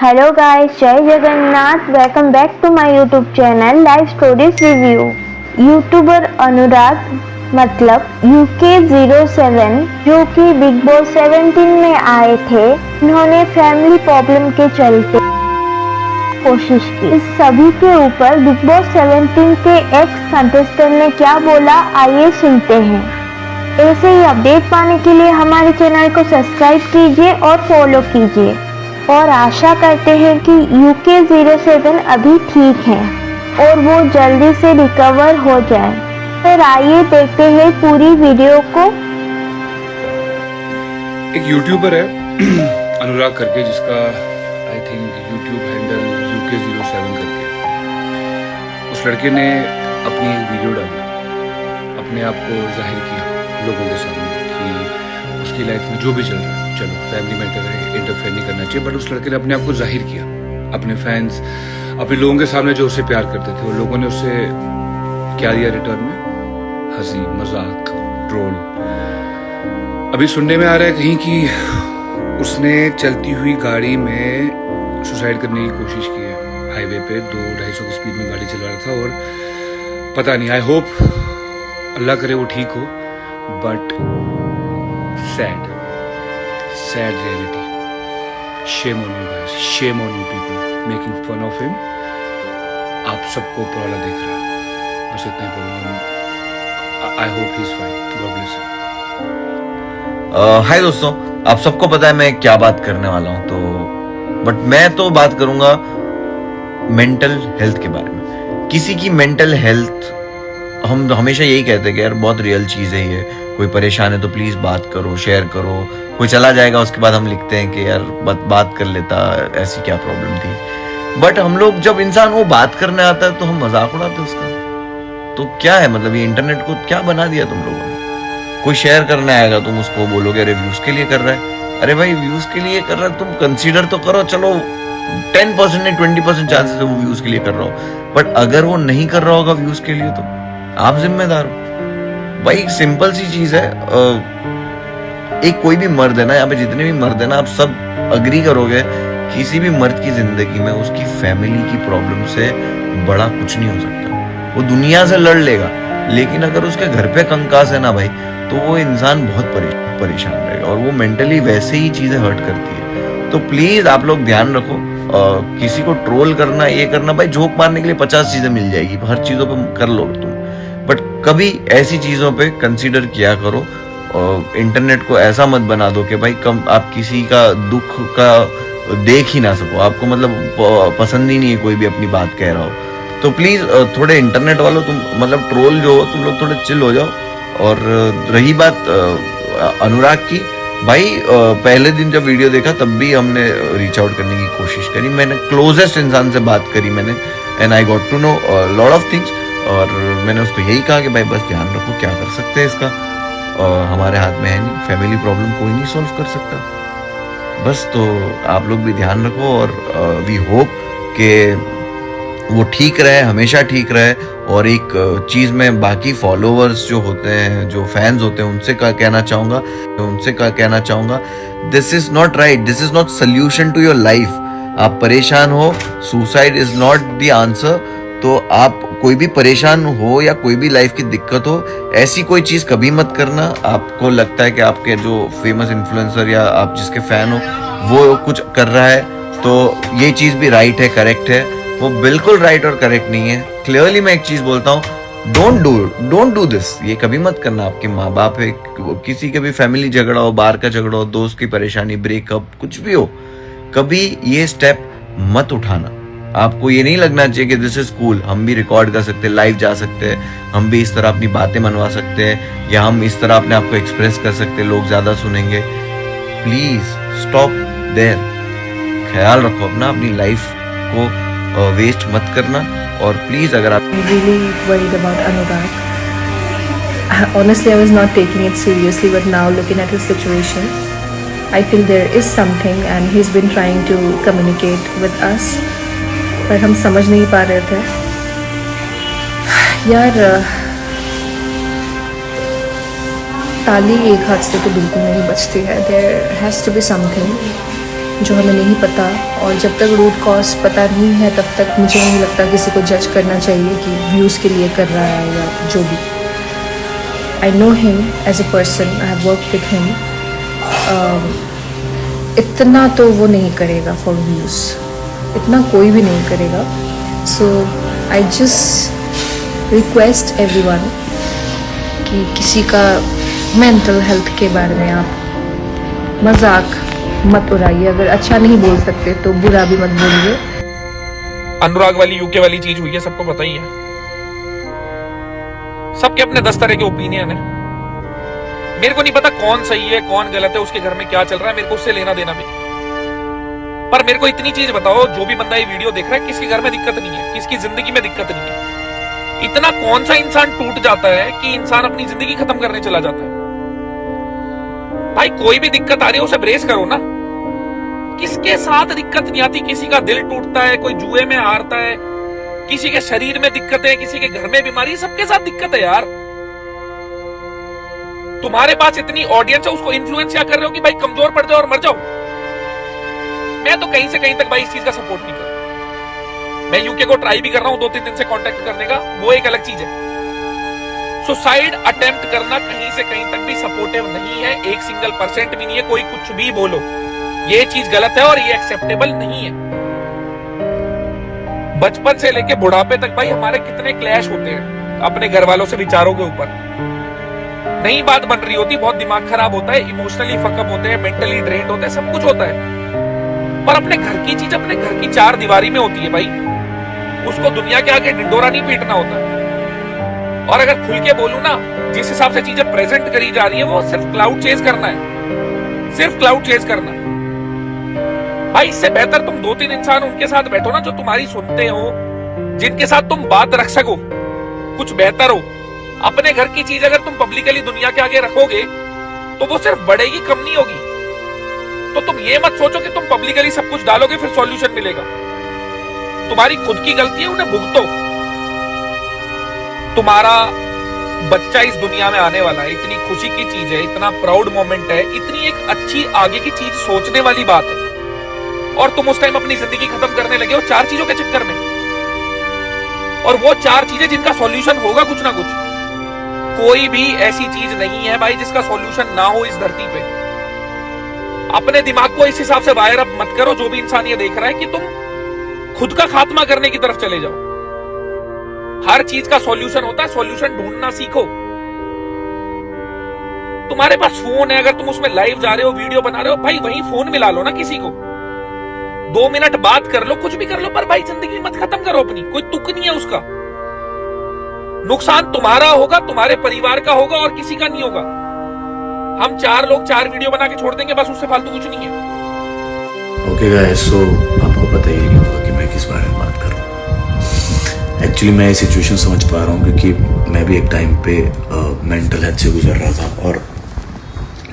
Hello guys, जय Jagannath. Welcome back to my YouTube channel live stories review. YouTuber Anurag मतलब UK07 जो कि big boss 17 में आए थे, उन्होंने फैमिली प्रॉब्लम के चलते कोशिश की। इस सभी के ऊपर बिग बॉस 17 के एक्स कंटेस्टेंट ने क्या बोला, आइए सुनते हैं। ऐसे ही अपडेट पाने के लिए हमारे चैनल को सब्सक्राइब कीजिए और फॉलो कीजिए और आशा करते हैं कि UK07 अभी ठीक है और वो जल्दी से रिकवर हो जाए। फिर आइए देखते हैं पूरी वीडियो को। एक यूट्यूबर है अनुराग करके, जिसका I think YouTube handle UK07 करके। उस लड़के ने अपनी एक वीडियो डाली, अपने आप को जाहिर किया लोगों के सामने कि उसकी लाइफ में जो भी चल रहा है, चलो फैमिली मैटर है, इंटरफेयर नहीं करना चाहिए, बट उस लड़के ने अपने आप को जाहिर किया। अपने फैंस, अपने लोगों के सामने जो उसे प्यार करते थे, उन लोगों ने उसे क्या दिया रिटर्न में? हंसी, मजाक, ट्रोल। अभी सुनने में आ रहा है कहीं कि उसने चलती हुई गाड़ी में सुसाइड करने की कोशिश की है। हाईवे पे 200-250 की स्पीड में गाड़ी चला रहा था और पता नहीं, आई होप अल्लाह करे वो ठीक हो, but sad reality. Shame on you guys, shame on you people making fun of him। आप सबको प्रॉब्लम देख रहा है, बस इतना ही बोलूँगा। I hope he's fine, God bless him। हाय दोस्तों, आप सबको पता है मैं क्या बात करने वाला हूँ, तो बट मैं तो बात करूंगा मेंटल हेल्थ के बारे में। किसी की मेंटल हेल्थ, हम हमेशा यही कहते हैं कि यार बहुत रियल चीज़ है ये। कोई परेशान है तो प्लीज़ बात करो, शेयर करो। कोई चला जाएगा उसके बाद हम लिखते हैं कि यार बात कर लेता, ऐसी क्या प्रॉब्लम थी। बट हम लोग जब इंसान वो बात करने आता है तो हम मजाक उड़ाते हैं उसका। तो क्या है मतलब, ये इंटरनेट को क्या बना दिया तुम लोगों ने। कोई शेयर करने आएगा, तुम उसको बोलोगे अरे व्यूज़ के लिए कर रहा है। अरे भाई व्यूज़ के लिए कर रहा है, तुम कंसिडर तो करो। चलो 10% नहीं 20% चांसेस है वो व्यूज़ के लिए कर रहा हो, बट अगर वो नहीं कर रहा होगा व्यूज़ के लिए तो आप जिम्मेदार हो भाई। एक सिंपल सी चीज है, एक कोई भी मर्द है ना, यहाँ पे जितने भी मर्द है ना, आप सब अग्री करोगे, किसी भी मर्द की जिंदगी में उसकी फैमिली की प्रॉब्लम से बड़ा कुछ नहीं हो सकता। वो दुनिया से लड़ लेगा, लेकिन अगर उसके घर पे कंकास है ना भाई, तो वो इंसान बहुत परेशान रहेगा और वो मेंटली वैसे ही चीजें हर्ट करती है। तो प्लीज आप लोग ध्यान रखो। किसी को ट्रोल करना, ये करना, भाई जोक मारने के लिए 50 चीजें मिल जाएगी, हर चीजों पे कर लो तुम, बट कभी ऐसी चीज़ों पे कंसीडर किया करो। और इंटरनेट को ऐसा मत बना दो कि भाई कम आप किसी का दुख का देख ही ना सको, आपको मतलब पसंद ही नहीं है कोई भी अपनी बात कह रहा हो। तो प्लीज़ थोड़े इंटरनेट वालों, तुम मतलब ट्रोल जो हो, तुम लोग थोड़े चिल हो जाओ। और रही बात अनुराग की, भाई पहले दिन जब वीडियो देखा तब भी हमने रीच आउट करने की कोशिश करी। मैंने क्लोजेस्ट इंसान से बात करी मैंने, and I got to know lot of things. और मैंने उसको यही कहा कि भाई बस ध्यान रखो, क्या कर सकते हैं इसका, हमारे हाथ में है नहीं, फैमिली प्रॉब्लम कोई नहीं सॉल्व कर सकता। बस तो आप लोग भी ध्यान रखो और वी होप कि वो ठीक रहे, हमेशा ठीक रहे। और एक चीज़ मैं बाकी फॉलोअर्स जो होते हैं, जो फैंस होते हैं, उनसे कहना चाहूँगा, this is not right, this is not solution to your life. आप परेशान हो, suicide is not the answer. तो आप कोई भी परेशान हो या कोई भी लाइफ की दिक्कत हो, ऐसी कोई चीज़ कभी मत करना। आपको लगता है कि आपके जो फेमस इन्फ्लुएंसर या आप जिसके फैन हो वो कुछ कर रहा है, तो ये चीज़ भी राइट है, करेक्ट है। वो बिल्कुल राइट और करेक्ट नहीं है। क्लियरली मैं एक चीज़ बोलता हूँ, डोंट डू दिस। ये कभी मत करना। आपके माँ बाप है, किसी के भी फैमिली झगड़ा हो, बाहर का झगड़ा हो, दोस्त की परेशानी, ब्रेकअप, कुछ भी हो, कभी ये स्टेप मत उठाना। आपको ये नहीं लगना चाहिए कि दिस इज कूल, हम भी रिकॉर्ड कर सकते हैं, लाइव जा सकते हैं, हम भी इस तरह अपनी बातें मनवा सकते हैं, या हम इस तरह अपने आप को एक्सप्रेस कर सकते हैं, लोग ज़्यादा सुनेंगे। Please stop there. ख्याल रखो अपना, अपनी लाइफ को वेस्ट मत करना। और प्लीज़ अगर आप really worried about Anurag. Honestly, I was not taking it seriously, but now looking at his situation, I feel there is something and he's been trying to communicate with us, पर हम समझ नहीं पा रहे थे। यार ताली एक हाथ से तो बिल्कुल नहीं बचती है। There has to be something जो हमें नहीं पता, और जब तक रूट कॉज पता नहीं है तब तक मुझे नहीं लगता किसी को जज करना चाहिए कि व्यूज़ के लिए कर रहा है या जो भी। I know him as a person, I have work with him. इतना तो वो नहीं करेगा फॉर व्यूज़, इतना कोई भी नहीं करेगा। सो आई जस्ट रिक्वेस्ट एवरीवन कि किसी का मेंटल हेल्थ के बारे में आप मजाक मत उड़ाइए। अगर अच्छा नहीं बोल सकते तो बुरा भी मत बोलिए। अनुराग वाली यूके वाली चीज हुई है, सबको पता ही है। सबके अपने 10 तरह के ओपिनियन है। मेरे को नहीं पता कौन सही है कौन गलत है, उसके घर में क्या चल रहा है, मेरे को उससे लेना देना भी नहीं। पर मेरे को इतनी चीज बताओ, जो भी बंदा ये वीडियो देख रहा है, किसके घर में दिक्कत नहीं है, किसकी जिंदगी में दिक्कत नहीं है। इतना कौन सा इंसान टूट जाता है कि इंसान अपनी जिंदगी खत्म करने चला जाता है। भाई कोई भी दिक्कत आ रही है उसे ब्रेस करो ना। किसके साथ दिक्कत नहीं आती? किसी का दिल टूटता है, कोई जुए में हारता है, किसी के शरीर में दिक्कत है, किसी के घर में बीमारी, सबके साथ दिक्कत है यार। तुम्हारे पास इतनी ऑडियंस है, उसको इन्फ्लुएंस क्या कर रहे हो कि भाई कमजोर पड़ जाओ और मर जाओ। मैं तो कहीं से कहीं तक भाई इस चीज का सपोर्ट नहीं कर रहा। मैं यूके को ट्राई भी कर रहा हूं 2-3 दिन से कांटेक्ट करने का, वो एक अलग चीज है। सुसाइड अटेम्प्ट करना कहीं से कहीं तक भी सपोर्टिव नहीं है, 1% भी नहीं है। कोई कुछ भी बोलो, ये चीज गलत है और ये एक्सेप्टेबल नहीं है। बचपन से लेके बुढ़ापे तक भाई हमारे कितने क्लैश होते हैं अपने घर वालों से विचारों के ऊपर। नई बात बन रही होती, बहुत दिमाग खराब होता है, इमोशनली फकअप होते हैं, मेंटली ड्रेन्ड होते हैं, सब कुछ होता है। पर अपने घर की चीज अपने घर की 4 दीवारी में होती है भाई, उसको दुनिया के आगे ढिंडोरा नहीं पीटना होता। और अगर खुल के बोलूं ना, जिस हिसाब से चीजें प्रेजेंट करी जा रही है वो सिर्फ क्लाउड चेज करना है, सिर्फ क्लाउड चेज करना। भाई इससे बेहतर तुम 2-3 इंसान उनके साथ बैठो ना जो तुम्हारी सुनते हो, जिनके साथ तुम बात रख सको, कुछ बेहतर हो। अपने घर की चीज अगर तुम पब्लिकली दुनिया के आगे रखोगे तो वो सिर्फ बढ़ेगी, कम नहीं होगी। तो तुम ये मत सोचो कि तुम पब्लिकली सब कुछ डालोगे फिर सॉल्यूशन मिलेगा। तुम्हारी खुद की गलती है, उन्हें भुगतो। तुम्हारा बच्चा इस दुनिया में आने वाला है, इतनी खुशी की चीज है, इतना प्राउड मोमेंट है, इतनी एक अच्छी आगे की चीज सोचने वाली बात है, और तुम उस टाइम अपनी जिंदगी खत्म करने लगे हो 4 चीजों के चक्कर में। और वो 4 चीजें जिनका सॉल्यूशन होगा कुछ ना कुछ। कोई भी ऐसी चीज नहीं है भाई जिसका सॉल्यूशन ना हो इस धरती पे। अपने दिमाग को इस हिसाब से वायर अप मत करो, जो भी इंसान ये देख रहा है, कि तुम खुद का खात्मा करने की तरफ चले जाओ। हर चीज का सॉल्यूशन होता है, सॉल्यूशन ढूंढना सीखो। तुम्हारे पास फोन है, अगर तुम उसमें लाइव जा रहे हो, वीडियो बना रहे हो, भाई वहीं फोन मिला लो ना किसी को, 2 मिनट बात कर लो, कुछ भी कर लो, पर भाई जिंदगी मत खत्म करो अपनी। कोई तुक नहीं है उसका। नुकसान तुम्हारा होगा, तुम्हारे परिवार का होगा, और किसी का नहीं होगा। हम 4 लोग 4 वीडियो बना के छोड़ देंगे, बस उससे फालतू कुछ नहीं है। ओके गाइस, सो आपको पता ही होगा कि मैं किस बारे में बात कर रहा हूँ। एक्चुअली मैं ये सिचुएशन समझ पा रहा हूँ क्योंकि मैं भी एक टाइम पे मेंटल हेल्थ से गुजर रहा था, और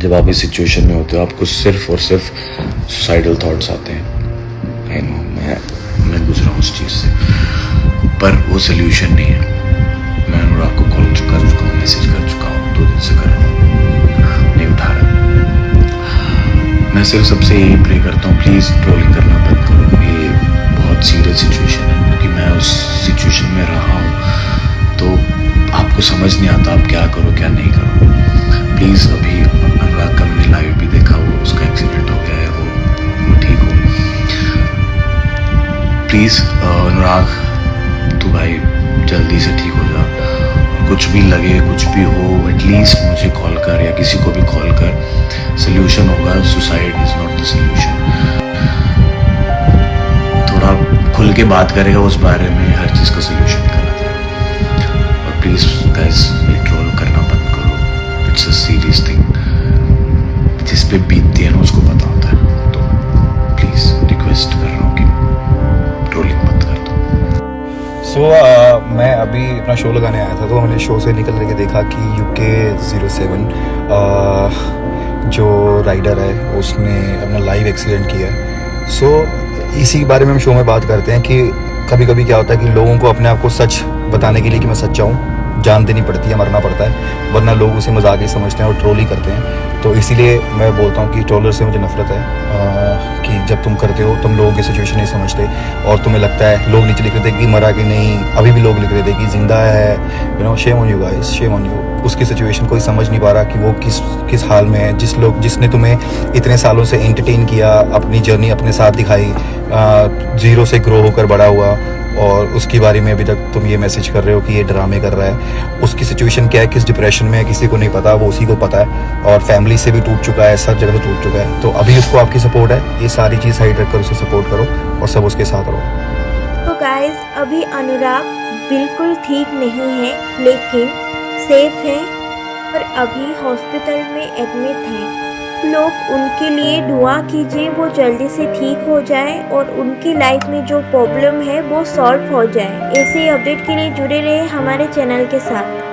जब आप इस सिचुएशन में होते हो आपको सिर्फ और सिर्फ सुसाइडल थॉट्स आते हैं। आई नो मैं गुजरा हूँ उस चीज़ से, पर वो सोल्यूशन नहीं है। मैं अनुराग को कॉल कर चुका हूँ, मैसेज कर चुका हूँ, 2 दिन से कर रहा हूँ, नहीं उठा रहा। मैं सिर्फ सबसे यही प्रे करता हूँ, प्लीज़ ट्रोलिंग करना बंद करो। ये बहुत सीरियस सिचुएशन है, क्योंकि मैं उस सिचुएशन में रहा हूँ, तो आपको समझ नहीं आता आप क्या करो क्या नहीं करो। प्लीज़, अभी अनुराग का मैंने लाइव भी देखा, वो उसका एक्सीडेंट हो गया है, वो ठीक हो। प्लीज़ अनुराग, तू भाई जल्दी से ठीक हो जा। कुछ भी लगे, कुछ भी हो, एटलीस्ट मुझे कॉल कर या किसी को भी कॉल कर। सोल्यूशन होगा, suicide is not the solution. थोड़ा खुल के बात करेगा उस बारे में, हर चीज़ का सोल्यूशन निकाला जाएगा। और प्लीज़ गाइस, ये ट्रोल करना बंद करो। इट्स अ सीरियस थिंग, जिस पे बीतती है ना उसको पता होता है। तो प्लीज़ रिक्वेस्ट कर रहा हूँ कि ट्रोलिंग मत कर दो। मैं अभी अपना शो लगाने आया था, तो मैंने शो से निकल करके देखा कि UK 07 जो राइडर है उसने अपना लाइव एक्सीडेंट किया है। इसी के बारे में हम शो में बात करते हैं कि कभी कभी क्या होता है कि लोगों को अपने आप को सच बताने के लिए कि मैं सच्चा हूँ जान देनी पड़ती है, मरना पड़ता है, वरना लोग उसे मजाक ही समझते हैं और ट्रोल ही करते हैं। तो इसीलिए मैं बोलता हूँ कि ट्रोलर से मुझे नफरत है, कि जब तुम करते हो तुम लोगों की सिचुएशन नहीं समझते और तुम्हें लगता है, लोग नीचे लिख रहे थे कि मरा कि नहीं, अभी भी लोग लिख रहे थे कि जिंदा है। You know, shame on you guys, shame on you. उसकी सिचुएशन कोई समझ नहीं पा रहा कि वो किस हाल में है। जिसने तुम्हें इतने सालों से एंटरटेन किया, अपनी जर्नी अपने साथ दिखाई, जीरो से ग्रो होकर बड़ा हुआ, और उसके बारे में अभी तक तुम ये मैसेज कर रहे हो कि ये ड्रामे कर रहा है। उसकी सिचुएशन क्या है, किस डिप्रेशन में है, किसी को नहीं पता, वो उसी को पता है। और फैमिली से भी टूट चुका है, सब जगह से टूट चुका है। तो अभी उसको आपकी सपोर्ट है, ये सारी चीज़ साइड रखकर उसे सपोर्ट करो और सब उसके साथ रहो। तो गाइस, अभी अनुराग बिल्कुल ठीक नहीं है, लेकिन सेफ है और अभी हॉस्पिटल में एडमिट हैं। लोग उनके लिए दुआ कीजिए, वो जल्दी से ठीक हो जाए और उनकी लाइफ में जो प्रॉब्लम है वो सॉल्व हो जाए। ऐसे अपडेट के लिए जुड़े रहे हमारे चैनल के साथ।